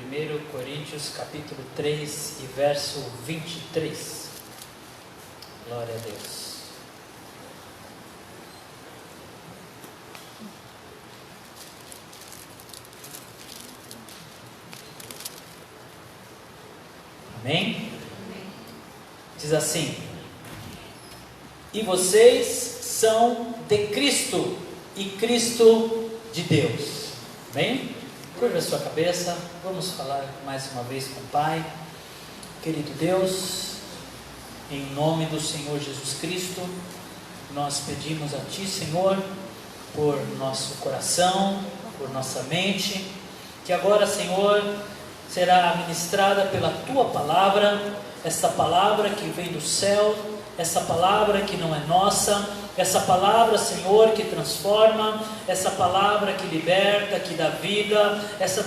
1 Coríntios capítulo 3 e verso 23. Glória a Deus. Amém? Diz assim: e vocês são de Cristo e Cristo de Deus. Amém? Curva a sua cabeça, vamos falar mais uma vez com o Pai. Querido Deus, em nome do Senhor Jesus Cristo, nós pedimos a Ti, Senhor, por nosso coração, por nossa mente, que agora, Senhor, será ministrada pela Tua palavra, essa palavra que vem do céu, essa palavra que não é nossa, essa palavra, Senhor, que transforma, essa palavra que liberta, que dá vida, essa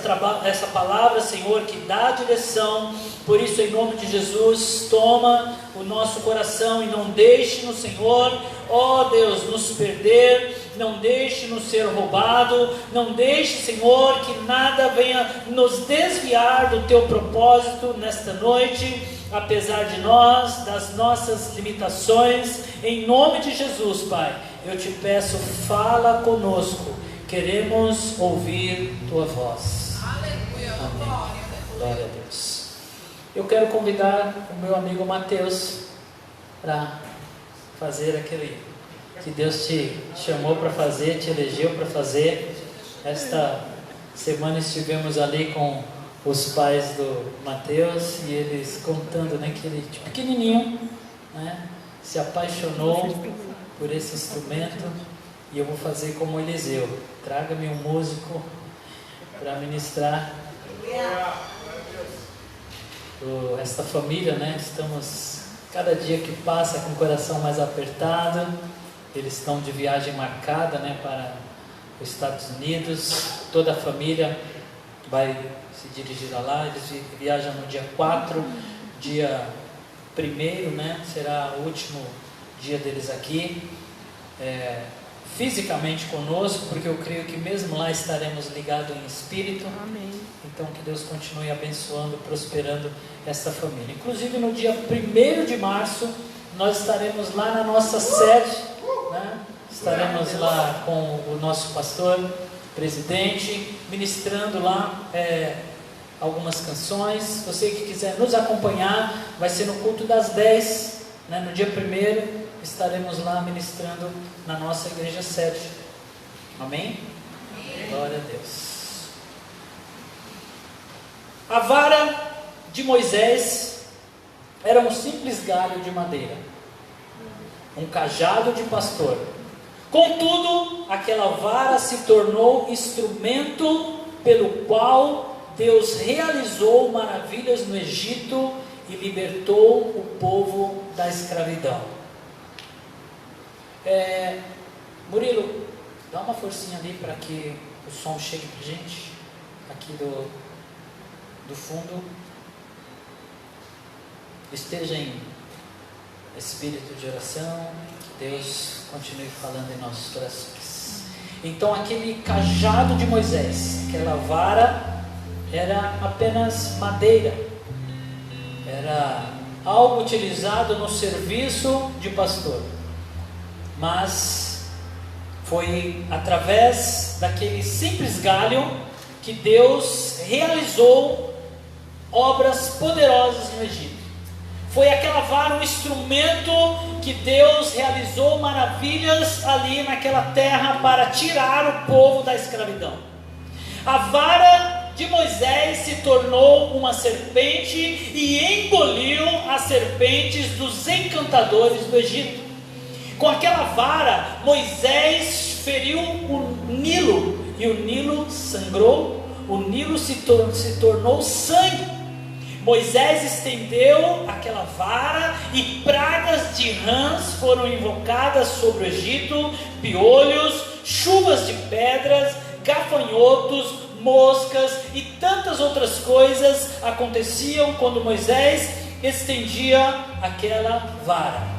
palavra, Senhor, que dá direção. Por isso, em nome de Jesus, toma o nosso coração e não deixe-nos, Senhor, ó Deus, nos perder, não deixe-nos ser roubado, não deixe, Senhor, que nada venha nos desviar do Teu propósito nesta noite, apesar de nós, das nossas limitações. Em nome de Jesus, Pai, eu te peço, fala conosco, queremos ouvir Tua voz. Aleluia. Amém. Glória a Deus. Eu quero convidar o meu amigo Mateus para fazer aquele que Deus te chamou para fazer, te elegeu para fazer. Esta semana estivemos ali com os pais do Mateus e eles contando, né, que ele, de pequenininho, né, se apaixonou por esse instrumento. E eu vou fazer como Eliseu: traga-me um músico para ministrar. Esta família, né, estamos cada dia que passa com o coração mais apertado. Eles estão de viagem marcada, né, para os Estados Unidos. Toda a família vai se dirigir a lá. Eles viajam no dia 4, dia 1º, né, será o último dia deles aqui, fisicamente conosco, porque eu creio que mesmo lá estaremos ligados em espírito. Amém. Então que Deus continue abençoando, prosperando essa família. Inclusive no dia 1º de março, nós estaremos lá na nossa sede, né? Estaremos lá com o nosso pastor, presidente, ministrando lá algumas canções. Você que quiser nos acompanhar, vai ser no culto das 10, né? No dia 1º estaremos lá ministrando na nossa igreja sede. Amém? Amém. Glória a Deus. A vara de Moisés era um simples galho de madeira, um cajado de pastor. Contudo, aquela vara se tornou instrumento pelo qual Deus realizou maravilhas no Egito e libertou o povo da escravidão. Murilo, dá uma forcinha ali para que o som chegue para a gente, aqui do fundo. Esteja em espírito de oração, que Deus continue falando em nossos corações. Então aquele cajado de Moisés, aquela vara, era apenas madeira, era algo utilizado no serviço de pastor, mas foi através daquele simples galho que Deus realizou obras poderosas no Egito. Foi aquela vara um instrumento que Deus realizou maravilhas ali naquela terra para tirar o povo da escravidão. A vara de Moisés se tornou uma serpente e engoliu as serpentes dos encantadores do Egito. Com aquela vara, Moisés feriu o Nilo e o Nilo sangrou, o Nilo se tornou sangue. Moisés estendeu aquela vara e pragas de rãs foram invocadas sobre o Egito, piolhos, chuvas de pedras, gafanhotos, moscas e tantas outras coisas aconteciam quando Moisés estendia aquela vara.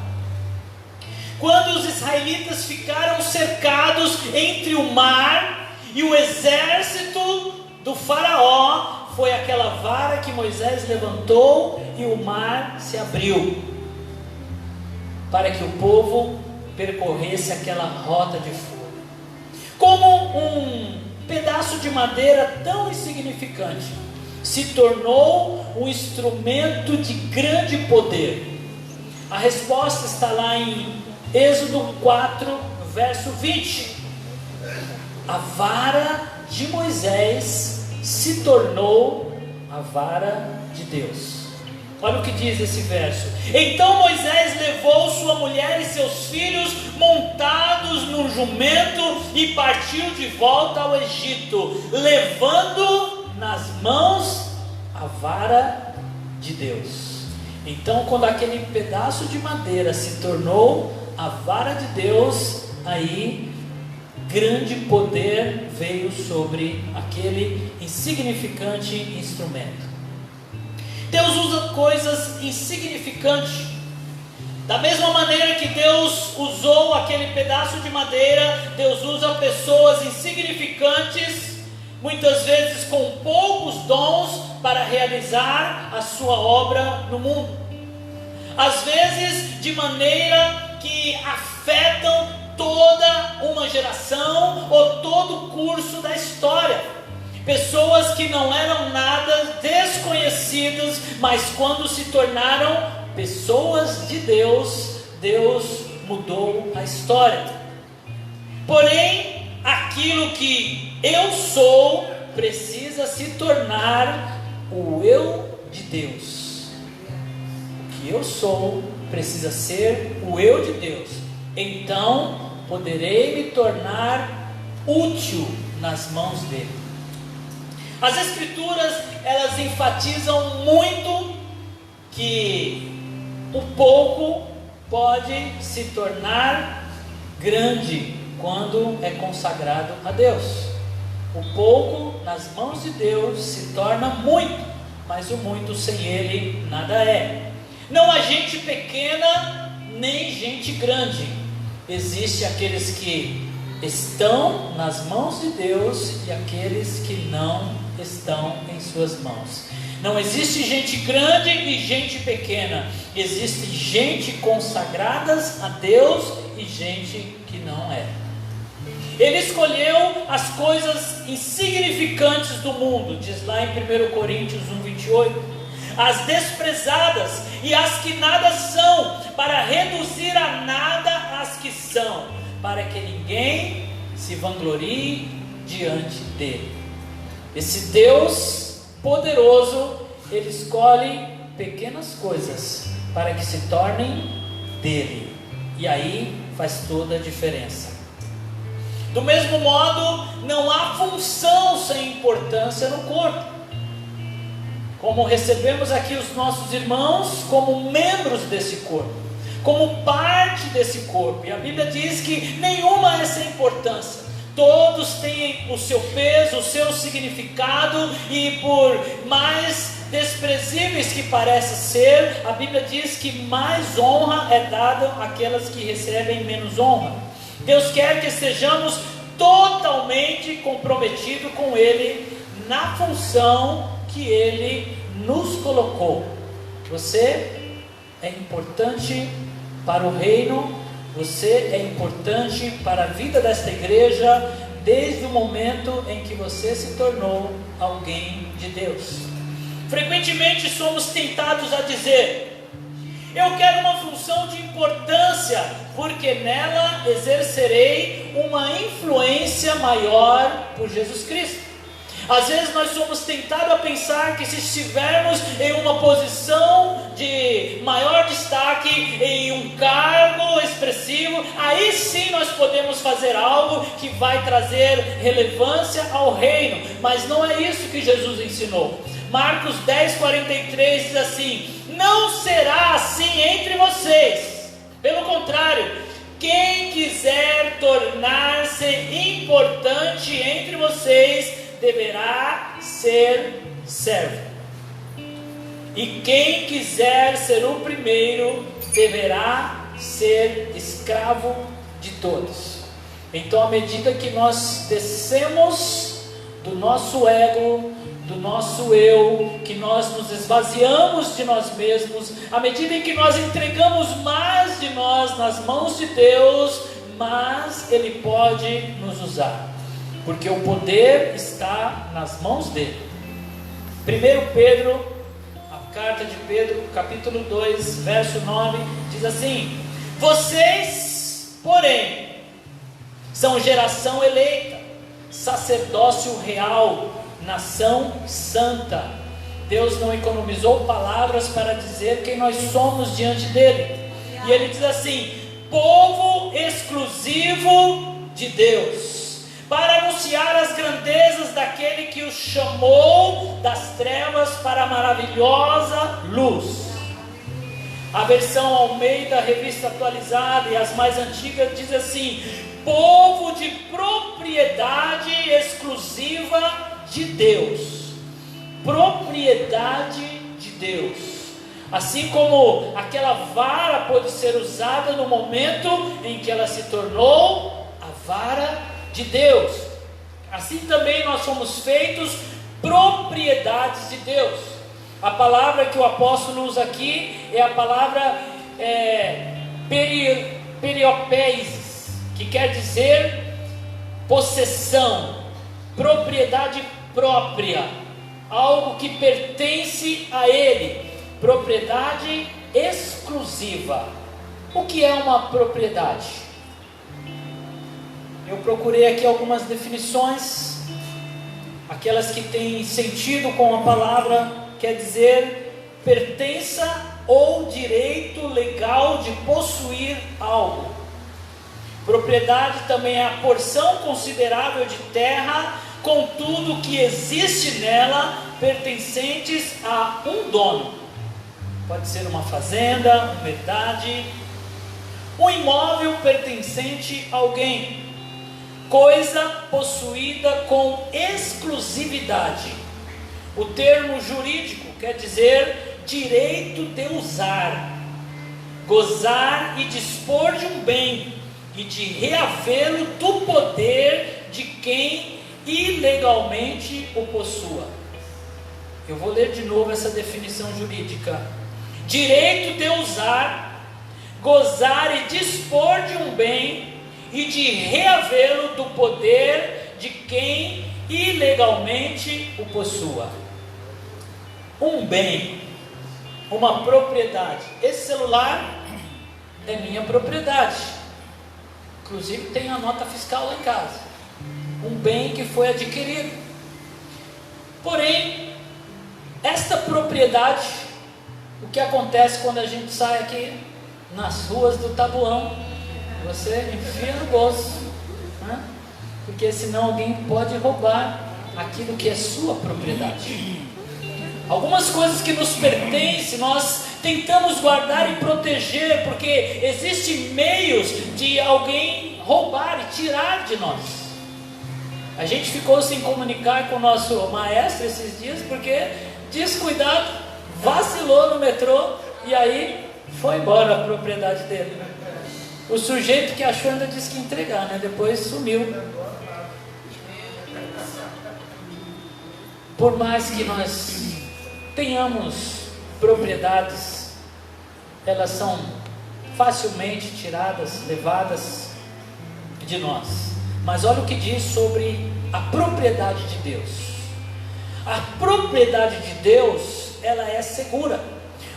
Quando os israelitas ficaram cercados entre o mar e o exército do faraó foi aquela vara que Moisés levantou e o mar se abriu, para que o povo percorresse aquela rota de fuga. Como um pedaço de madeira tão insignificante se tornou um instrumento de grande poder? A resposta está lá em Êxodo 4, verso 20. A vara de Moisés se tornou a vara de Deus. Olha o que diz esse verso. Então Moisés levou sua mulher e seus filhos montados num jumento e partiu de volta ao Egito, levando nas mãos a vara de Deus. Então, quando aquele pedaço de madeira se tornou a vara de Deus, aí grande poder veio sobre aquele insignificante instrumento. Deus usa coisas insignificantes. Da mesma maneira que Deus usou aquele pedaço de madeira, Deus usa pessoas insignificantes, muitas vezes com poucos dons, para realizar a sua obra no mundo. Às vezes de maneira que afetam toda uma geração ou todo o curso da história. Pessoas que não eram nada, desconhecidas, mas quando se tornaram pessoas de Deus, Deus mudou a história. Porém, aquilo que eu sou precisa se tornar o eu de Deus. O que eu sou precisa ser o eu de Deus. Então poderei me tornar útil nas mãos dele. As Escrituras, elas enfatizam muito que o pouco pode se tornar grande quando é consagrado a Deus. O pouco nas mãos de Deus se torna muito, mas o muito sem Ele nada é. Não há gente pequena nem gente grande. Existem aqueles que estão nas mãos de Deus e aqueles que não estão em suas mãos. Não existe gente grande e gente pequena. Existe gente consagradas a Deus e gente que não é. Ele escolheu as coisas insignificantes do mundo, diz lá em 1 Coríntios 1:28, as desprezadas e as que nada são, para reduzir a nada as que são, para que ninguém se vanglorie diante dele. Esse Deus poderoso, Ele escolhe pequenas coisas para que se tornem dele, e aí faz toda a diferença. Do mesmo modo, não há função sem importância no corpo. Como recebemos aqui os nossos irmãos como membros desse corpo, como parte desse corpo, e a Bíblia diz que nenhuma é sem importância. Todos têm o seu peso, o seu significado, e por mais desprezíveis que pareçam ser, a Bíblia diz que mais honra é dada àquelas que recebem menos honra. Deus quer que estejamos totalmente comprometidos com Ele, na função que Ele nos colocou. Você é importante para o reino, você é importante para a vida desta igreja, desde o momento em que você se tornou alguém de Deus. Frequentemente somos tentados a dizer: eu quero uma função de importância, porque nela exercerei uma influência maior por Jesus Cristo. Às vezes nós somos tentados a pensar que se estivermos em uma posição de maior destaque, em um cargo expressivo, aí sim nós podemos fazer algo que vai trazer relevância ao reino. Mas não é isso que Jesus ensinou. Marcos 10:43 diz assim: não será assim entre vocês. Pelo contrário, quem quiser tornar-se importante entre vocês deverá ser servo, e quem quiser ser o primeiro deverá ser escravo de todos. Então, à medida que nós descemos do nosso ego, do nosso eu, que nós nos esvaziamos de nós mesmos, à medida em que nós entregamos mais de nós nas mãos de Deus, mais Ele pode nos usar, porque o poder está nas mãos dele. 1 Pedro, a carta de Pedro, capítulo 2, verso 9, diz assim: vocês, porém, são geração eleita, sacerdócio real, nação santa. Deus não economizou palavras para dizer quem nós somos diante dele. E ele diz assim: povo exclusivo de Deus, para anunciar as grandezas daquele que os chamou das trevas para a maravilhosa luz. A versão Almeida, revista atualizada, e as mais antigas diz assim: povo de propriedade exclusiva de Deus. Propriedade de Deus. Assim como aquela vara pôde ser usada no momento em que ela se tornou a vara de Deus, assim também nós somos feitos propriedades de Deus. A palavra que o apóstolo usa aqui é a palavra periopeises, que quer dizer possessão, propriedade própria, algo que pertence a ele, propriedade exclusiva. O que é uma propriedade? Eu procurei aqui algumas definições, aquelas que têm sentido com a palavra, quer dizer pertença ou direito legal de possuir algo. Propriedade também é a porção considerável de terra, com tudo que existe nela, pertencentes a um dono. Pode ser uma fazenda, uma herdade, um imóvel pertencente a alguém, coisa possuída com exclusividade. O termo jurídico quer dizer direito de usar, gozar e dispor de um bem, e de reavê-lo do poder de quem ilegalmente o possua. Eu vou ler de novo essa definição jurídica: direito de usar, gozar e dispor de um bem, e de reavê-lo do poder de quem ilegalmente o possua. Um bem, uma propriedade. Esse celular é minha propriedade, inclusive tem a nota fiscal lá em casa. Um bem que foi adquirido. Porém, esta propriedade, o que acontece quando a gente sai aqui nas ruas do Tabuão? Você enfia no bolso, né? Porque senão alguém pode roubar aquilo que é sua propriedade. Algumas coisas que nos pertencem, nós tentamos guardar e proteger, porque existem meios de alguém roubar e tirar de nós. A gente ficou sem comunicar com o nosso maestro esses dias, porque descuidado, vacilou no metrô, e aí foi embora a propriedade dele. O sujeito que achou ainda disse que ia entregar, né? Depois sumiu. Por mais que nós tenhamos propriedades, elas são facilmente tiradas, levadas de nós. Mas olha o que diz sobre a propriedade de Deus. A propriedade de Deus, ela é segura.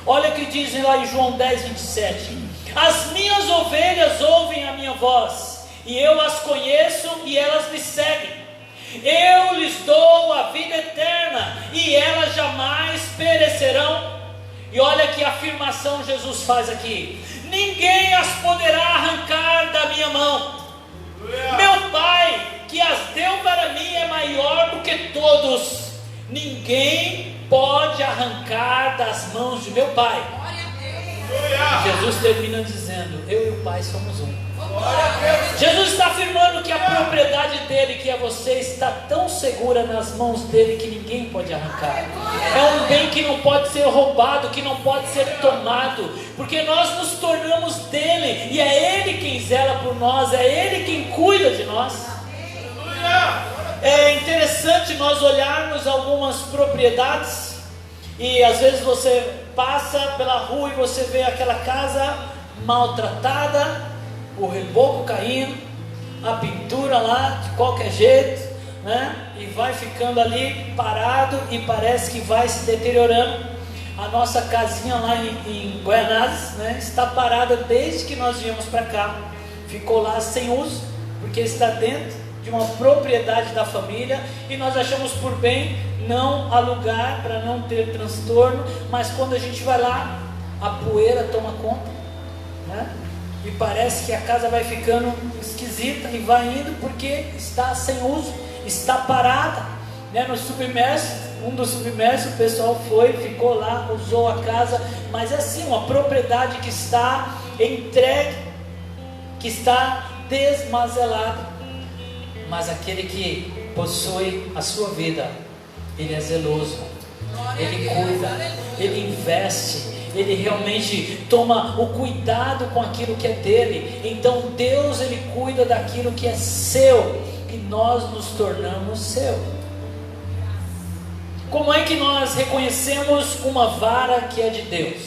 Olha o que diz lá em João 10, 27. As minhas ovelhas ouvem a minha voz, e eu as conheço e elas me seguem. Eu lhes dou a vida eterna, e elas jamais perecerão. E olha que afirmação Jesus faz aqui: ninguém as poderá arrancar da minha mão. Meu Pai, que as deu para mim, é maior do que todos. Ninguém pode arrancar das mãos de meu Pai. Jesus termina dizendo: eu e o Pai somos um. Jesus está afirmando que a propriedade dele, que é você, está tão segura nas mãos dele que ninguém pode arrancar. É um bem que não pode ser roubado, que não pode ser tomado, porque nós nos tornamos dele, e é ele quem zela por nós, é ele quem cuida de nós. É interessante nós olharmos algumas propriedades e às vezes você passa pela rua e você vê aquela casa maltratada, o reboco caindo, a pintura lá de qualquer jeito, né? E vai ficando ali parado e parece que vai se deteriorando. A nossa casinha lá em Guaianazes, né, está parada desde que nós viemos para cá. Ficou lá sem uso, porque está dentro de uma propriedade da família e nós achamos por bem não alugar para não ter transtorno, mas quando a gente vai lá, a poeira toma conta, né? E parece que a casa vai ficando esquisita e vai indo porque está sem uso, está parada, né? No submerso, um dos submersos, o pessoal foi, ficou lá, usou a casa, mas é assim, uma propriedade que está entregue, que está desmazelada. Mas aquele que possui a sua vida, ele é zeloso, ele cuida, ele investe, ele realmente toma o cuidado com aquilo que é dele. Então Deus, ele cuida daquilo que é seu e nós nos tornamos seu. Como é que nós reconhecemos uma vara que é de Deus?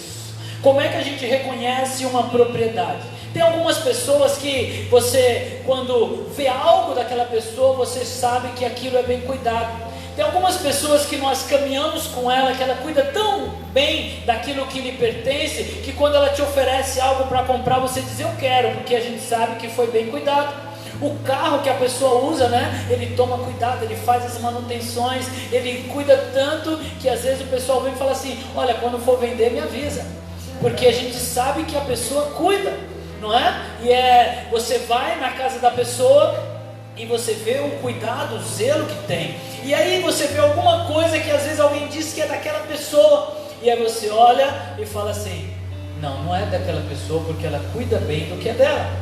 Como é que a gente reconhece uma propriedade? Tem algumas pessoas que você, quando vê algo daquela pessoa, você sabe que aquilo é bem cuidado. Tem algumas pessoas que nós caminhamos com ela, que ela cuida tão bem daquilo que lhe pertence, que quando ela te oferece algo para comprar, você diz eu quero, porque a gente sabe que foi bem cuidado. O carro que a pessoa usa, né, ele toma cuidado, ele faz as manutenções, ele cuida tanto que às vezes o pessoal vem e fala assim, olha, quando for vender me avisa, porque a gente sabe que a pessoa cuida, não é? E você vai na casa da pessoa e você vê o cuidado, o zelo que tem, e aí você vê alguma coisa que às vezes alguém diz que é daquela pessoa, e aí você olha e fala assim, não é daquela pessoa, porque ela cuida bem do que é dela.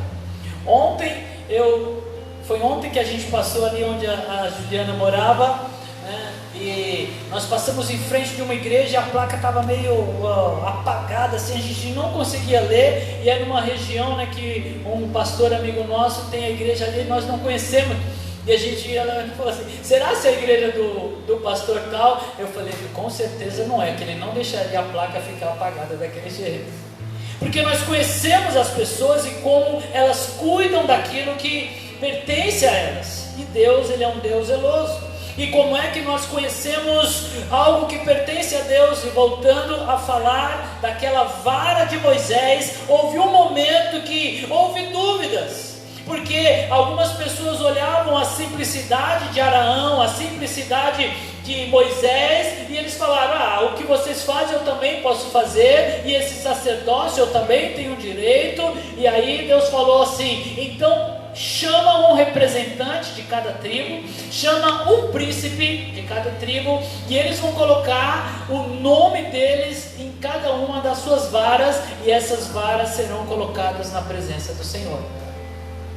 Foi ontem que a gente passou ali onde a Juliana morava, né? E nós passamos em frente de uma igreja e a placa estava meio apagada, assim, a gente não conseguia ler, e é numa região, né, que um pastor amigo nosso tem a igreja ali, nós não conhecemos, e a gente ia lá e falou assim, será se é a igreja do pastor tal? Eu falei, com certeza não é, que ele não deixaria a placa ficar apagada daquele jeito, porque nós conhecemos as pessoas e como elas cuidam daquilo que pertence a elas, e Deus, ele é um Deus zeloso. E como é que nós conhecemos algo que pertence a Deus? E voltando a falar daquela vara de Moisés, houve um momento que houve dúvidas, porque algumas pessoas olhavam a simplicidade de Araão, a simplicidade de Moisés, e eles falaram, o que vocês fazem eu também posso fazer, e esse sacerdócio eu também tenho direito. E aí Deus falou assim, então chama um representante de cada tribo, chama um príncipe de cada tribo, e eles vão colocar o nome deles em cada uma das suas varas, e essas varas serão colocadas na presença do Senhor.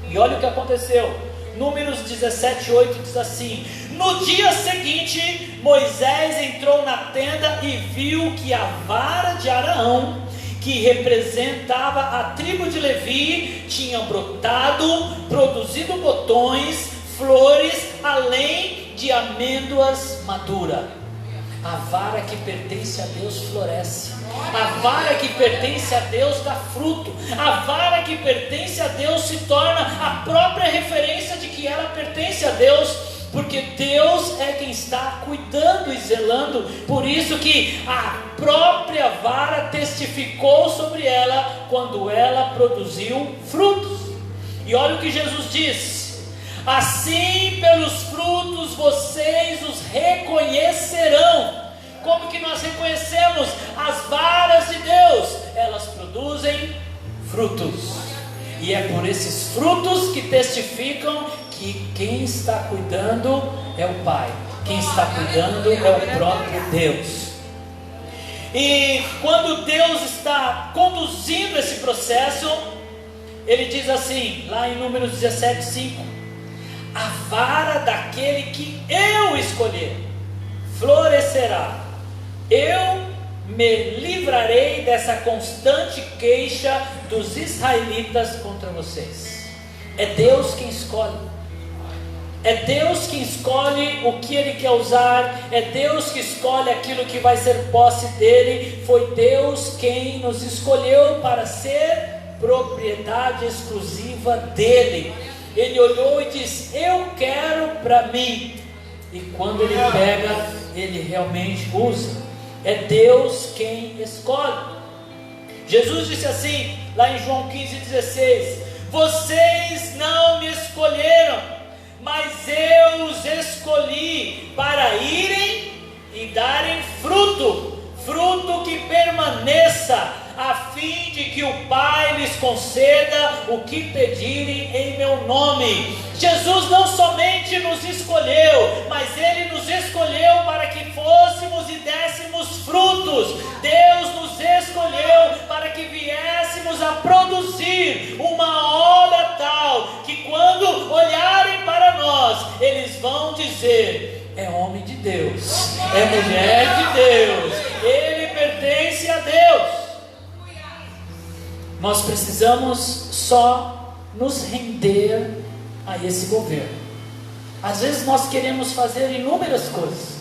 E olha o que aconteceu. Números 17:8 diz assim, no dia seguinte Moisés entrou na tenda e viu que a vara de Araão, que representava a tribo de Levi, tinha brotado, produzido botões, flores, além de amêndoas maduras. A vara que pertence a Deus floresce, a vara que pertence a Deus dá fruto, a vara que pertence a Deus se torna a própria referência de que ela pertence a Deus, porque Deus é quem está cuidando e zelando. Por isso que a própria vara testificou sobre ela quando ela produziu frutos. E olha o que Jesus diz, assim pelos frutos vocês os reconhecerão. Como que nós reconhecemos as varas de Deus? Elas produzem frutos, e é por esses frutos que testificam que quem está cuidando é o Pai, quem está cuidando é o próprio Deus. E quando Deus está conduzindo esse processo, Ele diz assim, lá em Números 17:5, a vara daquele que eu escolher florescerá, eu me livrarei dessa constante queixa dos israelitas contra vocês. É Deus quem escolhe. É Deus quem escolhe o que Ele quer usar, é Deus que escolhe aquilo que vai ser posse dEle. Foi Deus quem nos escolheu para ser propriedade exclusiva dEle. Ele olhou e disse: eu quero para mim. E quando Ele pega, Ele realmente usa. É Deus quem escolhe. Jesus disse assim, lá em João 15,16: vocês não me escolheram, mas eu os escolhi para irem e darem fruto, fruto que permaneça, a fim de que o Pai lhes conceda o que pedirem em meu nome. Jesus não somente nos escolheu, mas Ele nos escolheu para que fôssemos e dessemos frutos. Deus nos escolheu para que viéssemos a produzir uma obra tal, que quando olharem para nós, eles vão dizer: é homem de Deus, é mulher de Deus, ele pertence a Deus. Nós precisamos só nos render a esse governo. Às vezes nós queremos fazer inúmeras coisas,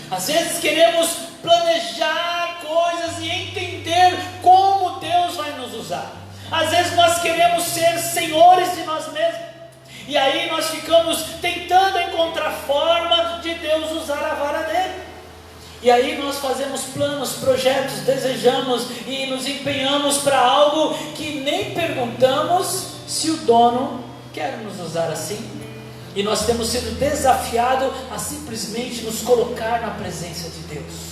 às vezes queremos planejar coisas e entender como Deus vai nos usar. Às vezes nós queremos ser senhores de nós mesmos, e aí nós ficamos tentando encontrar forma de Deus usar a vara dele. E aí nós fazemos planos, projetos, desejamos e nos empenhamos para algo que nem perguntamos se o dono quer nos usar assim. E nós temos sido desafiados a simplesmente nos colocar na presença de Deus.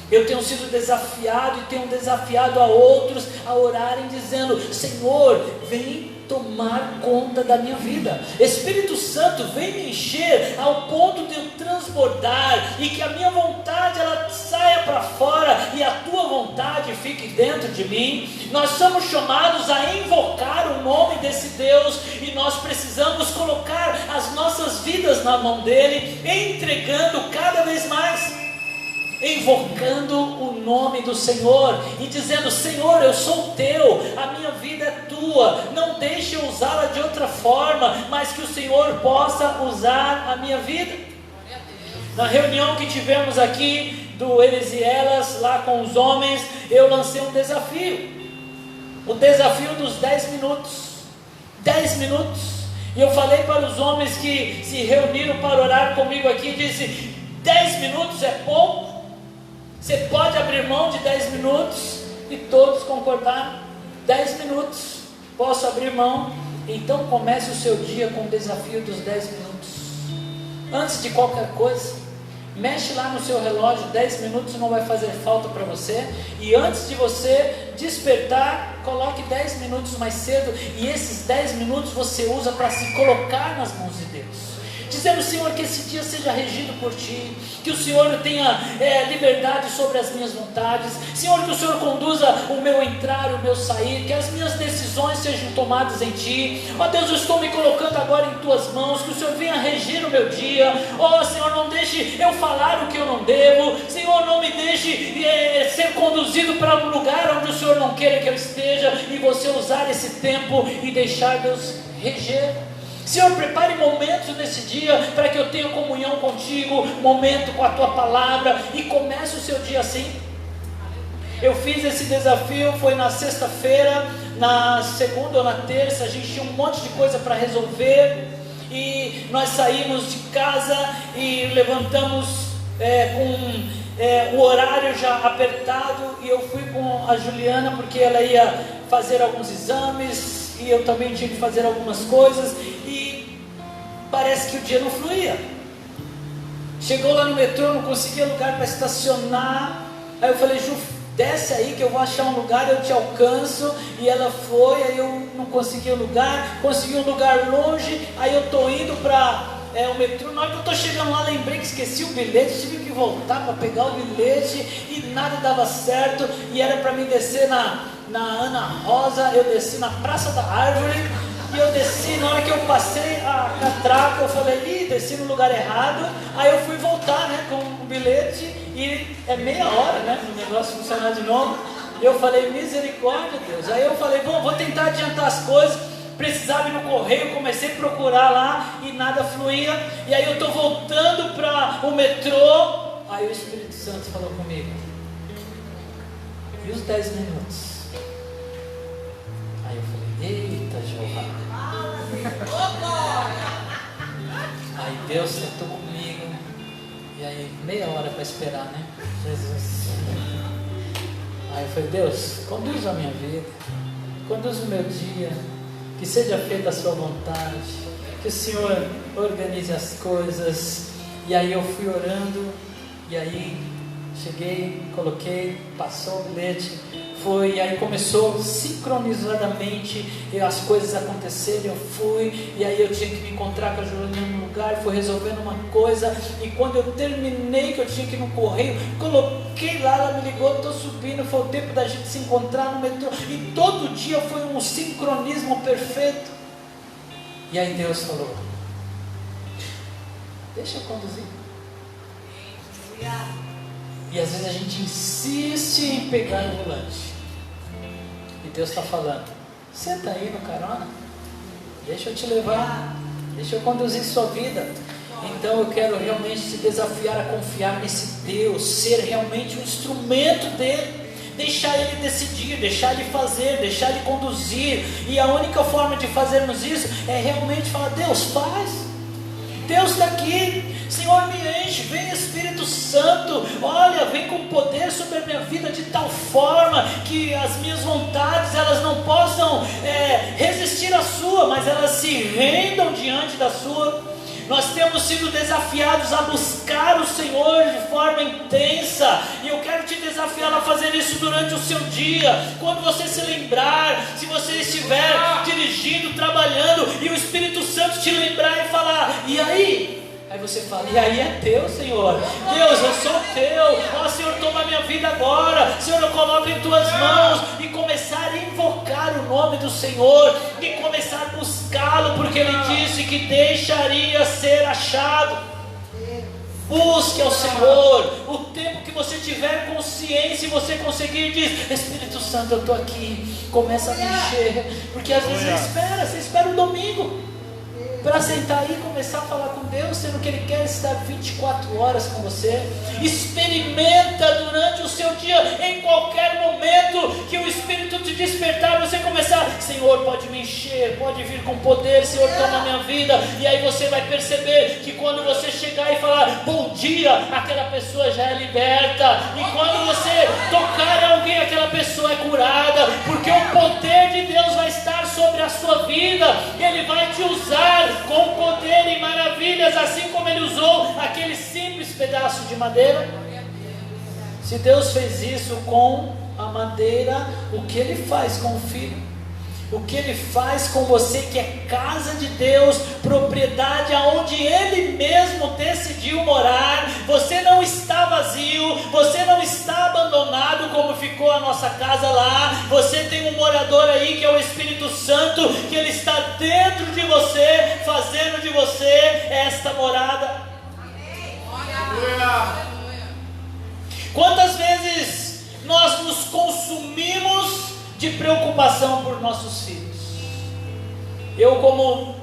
Eu tenho sido desafiado e tenho desafiado a outros a orarem dizendo: Senhor, vem tomar conta da minha vida. Espírito Santo, vem me encher ao ponto de eu transbordar e que a minha vontade ela saia para fora e a tua vontade fique dentro de mim. Nós somos chamados a invocar o nome desse Deus e nós precisamos colocar as nossas vidas na mão dele, entregando cada vez mais, invocando o nome do Senhor e dizendo: Senhor, eu sou teu, a minha vida é tua, não deixe eu usá-la de outra forma, mas que o Senhor possa usar a minha vida. Na reunião que tivemos aqui do Eles e Elas, lá com os homens, eu lancei um desafio, o desafio dos 10 minutos, 10 minutos, e eu falei para os homens que se reuniram para orar comigo aqui, disse: 10 minutos é pouco? Você pode abrir mão de 10 minutos? E todos concordaram: 10 minutos, posso abrir mão. Então comece o seu dia com o desafio dos 10 minutos. Antes de qualquer coisa, mexe lá no seu relógio, 10 minutos não vai fazer falta para você. E antes de você despertar, coloque 10 minutos mais cedo. E esses 10 minutos você usa para se colocar nas mãos de Deus, dizendo: Senhor, que esse dia seja regido por Ti, que o Senhor tenha liberdade sobre as minhas vontades, Senhor, que o Senhor conduza o meu entrar e o meu sair, que as minhas decisões sejam tomadas em Ti. Ó Deus, eu estou me colocando agora em Tuas mãos, que o Senhor venha regir o meu dia. Ó Senhor, não deixe eu falar o que eu não devo, Senhor, não me deixe ser conduzido para um lugar onde o Senhor não queira que eu esteja, e você usar esse tempo e deixar Deus reger. Senhor, prepare momentos nesse dia para que eu tenha comunhão contigo, momento com a tua palavra, e comece o seu dia assim. Eu fiz esse desafio, foi na sexta-feira, na segunda ou na terça, a gente tinha um monte de coisa para resolver, e nós saímos de casa e levantamos com o horário já apertado, e eu fui com a Juliana porque ela ia fazer alguns exames, e eu também tinha que fazer algumas coisas, e parece que o dia não fluía. Chegou lá no metrô, não conseguia lugar para estacionar. Aí eu falei: Ju, desce aí que eu vou achar um lugar, eu te alcanço. E ela foi, aí eu não conseguia lugar, consegui um lugar longe. Aí eu estou indo para o metrô. Na hora que eu estou chegando lá, lembrei que esqueci o bilhete, tive que voltar para pegar o bilhete, e nada dava certo. E era para mim descer na Ana Rosa, eu desci na Praça da Árvore, e eu desci, na hora que eu passei a catraca, eu falei: desci no lugar errado. Aí eu fui voltar, com o bilhete, e é meia hora, o negócio funcionar de novo. E eu falei: misericórdia, Deus. Aí eu falei: bom, vou tentar adiantar as coisas. precisava ir no correio, comecei a procurar lá e nada fluía. E aí eu estou voltando para o metrô. Aí o Espírito Santo falou comigo: e os 10 minutos? Aí eu falei: eita, Jeová. Aí Deus sentou comigo. E aí, meia hora para esperar, né? Jesus. Aí eu falei: Deus, conduz a minha vida, conduz o meu dia, que seja feita a sua vontade, que o Senhor organize as coisas. E aí eu fui orando, e aí cheguei, coloquei, passou o bilhete, foi, e aí começou sincronizadamente as coisas acontecerem. Eu fui, e aí eu tinha que me encontrar com a Juliana no lugar, fui resolvendo uma coisa, e quando eu terminei, que eu tinha que ir no correio, coloquei lá, ela me ligou: estou subindo, foi o tempo da gente se encontrar no metrô, e todo dia foi um sincronismo perfeito. E aí Deus falou: deixa eu conduzir. E às vezes a gente insiste em pegar o volante, e Deus está falando: senta aí no carona, deixa eu te levar, deixa eu conduzir sua vida. Então eu quero realmente te desafiar a confiar nesse Deus, ser realmente um instrumento dele, deixar ele decidir, deixar ele fazer, deixar ele conduzir. E a única forma de fazermos isso é realmente falar: Deus, faz, Deus está aqui, Senhor, me enche, vem Espírito Santo, olha, vem com poder sobre a minha vida, de tal forma que as minhas vontades, elas não possam resistir à sua, mas elas se rendam diante da sua. Nós temos sido desafiados a buscar o Senhor de forma intensa, e eu quero te desafiar a fazer isso durante o seu dia. Quando você se lembrar, se você estiver dirigindo, trabalhando, e o Espírito Santo te lembrar e falar: e aí? Aí você fala: e aí é teu, Senhor. Deus, eu sou teu. Ó Senhor, toma minha vida agora. Senhor, eu coloco em tuas mãos. E começar a invocar o nome do Senhor, e começar a buscá-lo, porque Ele disse que deixaria ser achado. Busque ao Senhor. O tempo que você tiver consciência e você conseguir, diz: Espírito Santo, eu estou aqui. Começa a mexer. Porque às vezes você espera um domingo para sentar aí e começar a falar com Deus, sendo que Ele quer estar 24 horas com você. Experimenta durante o seu dia, em qualquer momento que o Espírito te despertar, você começar: Senhor, pode me encher, pode vir com poder, Senhor, toma minha vida. E aí você vai perceber que quando você chegar e falar bom dia, aquela pessoa já é liberta. E quando você tocar em alguém, aquela pessoa é curada, porque o poder de Deus vai estar sobre a sua vida. Ele vai te usar com poder e maravilhas, assim como Ele usou aquele simples pedaço de madeira. Se Deus fez isso com a madeira, o que Ele faz com o filho? O que Ele faz com você, que é casa de Deus, propriedade aonde Ele mesmo decidiu morar? Você não está vazio, você não está abandonado como ficou a nossa casa lá. Você tem um morador aí que é o Espírito Santo, que Ele está dentro de você, fazendo de você esta morada. Quantas vezes nós nos consumimos de preocupação por nossos filhos? Eu, como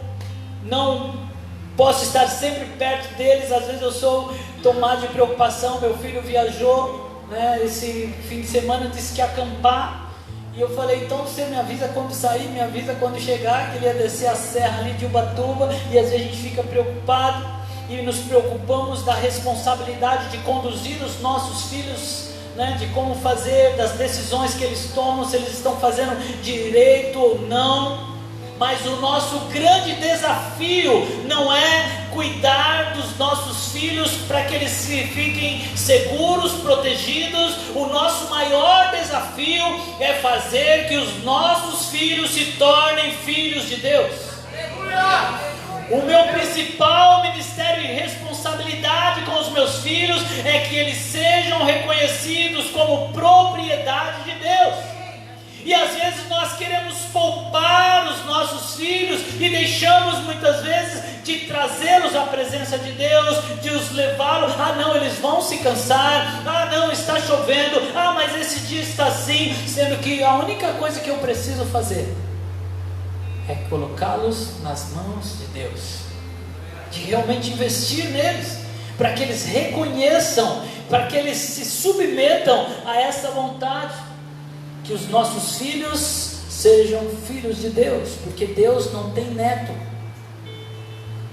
não posso estar sempre perto deles, às vezes eu sou tomado de preocupação. Meu filho viajou, né, esse fim de semana, disse que ia acampar, e eu falei: então você me avisa quando sair, me avisa quando chegar, que ele ia descer a serra ali de Ubatuba. E às vezes a gente fica preocupado, e nos preocupamos da responsabilidade de conduzir os nossos filhos, né, de como fazer, das decisões que eles tomam, se eles estão fazendo direito ou não. Mas o nosso grande desafio não é cuidar dos nossos filhos para que eles fiquem seguros, protegidos. O nosso maior desafio é fazer que os nossos filhos se tornem filhos de Deus. O meu principal ministério e responsabilidade com os meus filhos é que eles sejam reconhecidos como propriedade de Deus. E às vezes nós queremos poupar os nossos filhos e deixamos muitas vezes de trazê-los à presença de Deus, de os levá-los. Ah não, eles vão se cansar. Ah não, está chovendo. Ah, mas esse dia está assim. Sendo que a única coisa que eu preciso fazer é colocá-los nas mãos de Deus, de realmente investir neles, para que eles reconheçam, para que eles se submetam a essa vontade, que os nossos filhos sejam filhos de Deus, porque Deus não tem neto.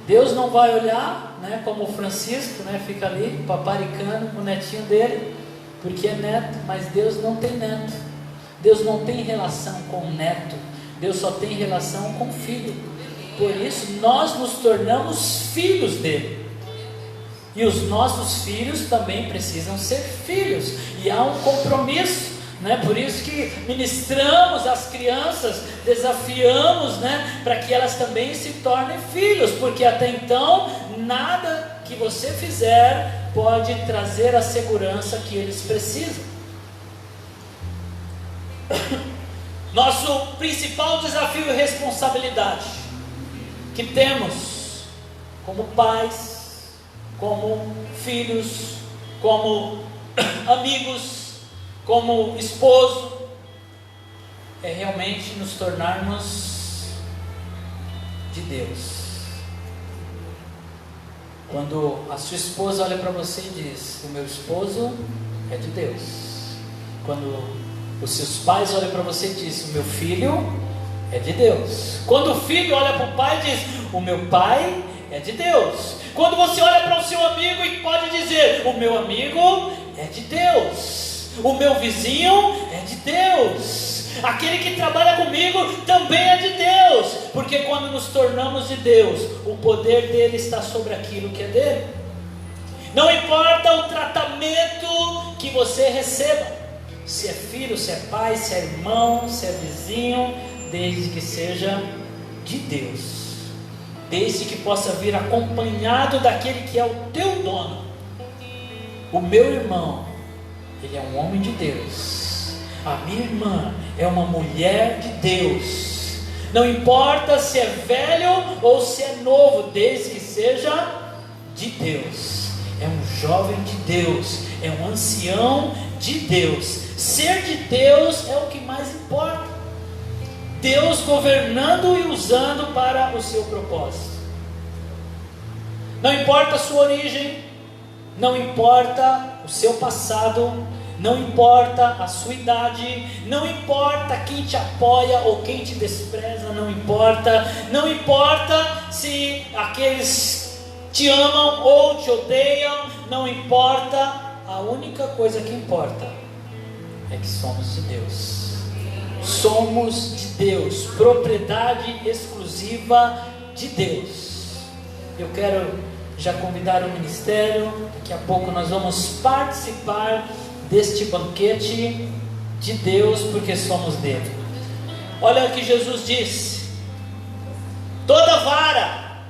Deus não vai olhar, né, como o Francisco, né, fica ali paparicando o netinho dele, porque é neto, mas Deus não tem neto. Deus não tem relação com o neto, Deus só tem relação com o filho. Por isso nós nos tornamos filhos dele, e os nossos filhos também precisam ser filhos, e há um compromisso, né? Por isso que ministramos às crianças, desafiamos, né, para que elas também se tornem filhos, porque até então nada que você fizer pode trazer a segurança que eles precisam. Nosso principal desafio e responsabilidade que temos como pais, como filhos, como amigos, como esposo, é realmente nos tornarmos de Deus. Quando a sua esposa olha para você e diz: o meu esposo é de Deus. Quando os seus pais olham para você e dizem: o meu filho é de Deus. Quando o filho olha para o pai e diz: o meu pai é de Deus. Quando você olha para o seu amigo e pode dizer: o meu amigo é de Deus. O meu vizinho é de Deus. Aquele que trabalha comigo também é de Deus. Porque quando nos tornamos de Deus, o poder dele está sobre aquilo que é dele. Não importa o tratamento que você receba, se é filho, se é pai, se é irmão, se é vizinho, desde que seja de Deus, desde que possa vir acompanhado daquele que é o teu dono. O meu irmão, ele é um homem de Deus. A minha irmã é uma mulher de Deus. Não importa se é velho ou se é novo, desde que seja de Deus. É um jovem de Deus, é um ancião de Deus. Ser de Deus é o que mais importa. Deus governando e usando para o seu propósito. Não importa a sua origem, não importa o seu passado, não importa a sua idade, não importa quem te apoia ou quem te despreza, não importa se aqueles te amam ou te odeiam, não importa. A única coisa que importa é que somos de Deus. Somos de Deus, propriedade exclusiva de Deus. Eu quero já convidar o ministério. Daqui a pouco nós vamos participar deste banquete de Deus, porque somos dele. Olha o que Jesus disse: toda vara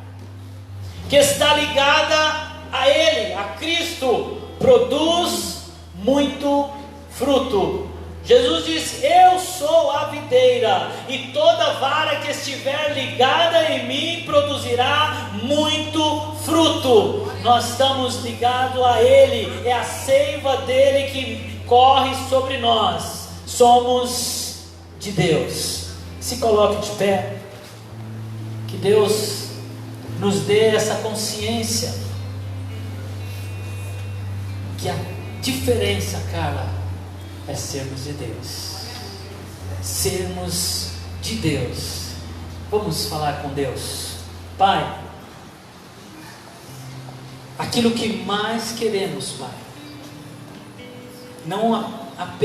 que está ligada a Ele, a Cristo, produz muito fruto. Jesus diz: eu sou a videira, e toda vara que estiver ligada em mim produzirá muito fruto. Nós estamos ligados a Ele, é a seiva dele que corre sobre nós. Somos de Deus. Se coloque de pé. Que Deus nos dê essa consciência que a diferença, cara, é sermos de Deus. Sermos de Deus. Vamos falar com Deus. Pai, aquilo que mais queremos, Pai, não apenas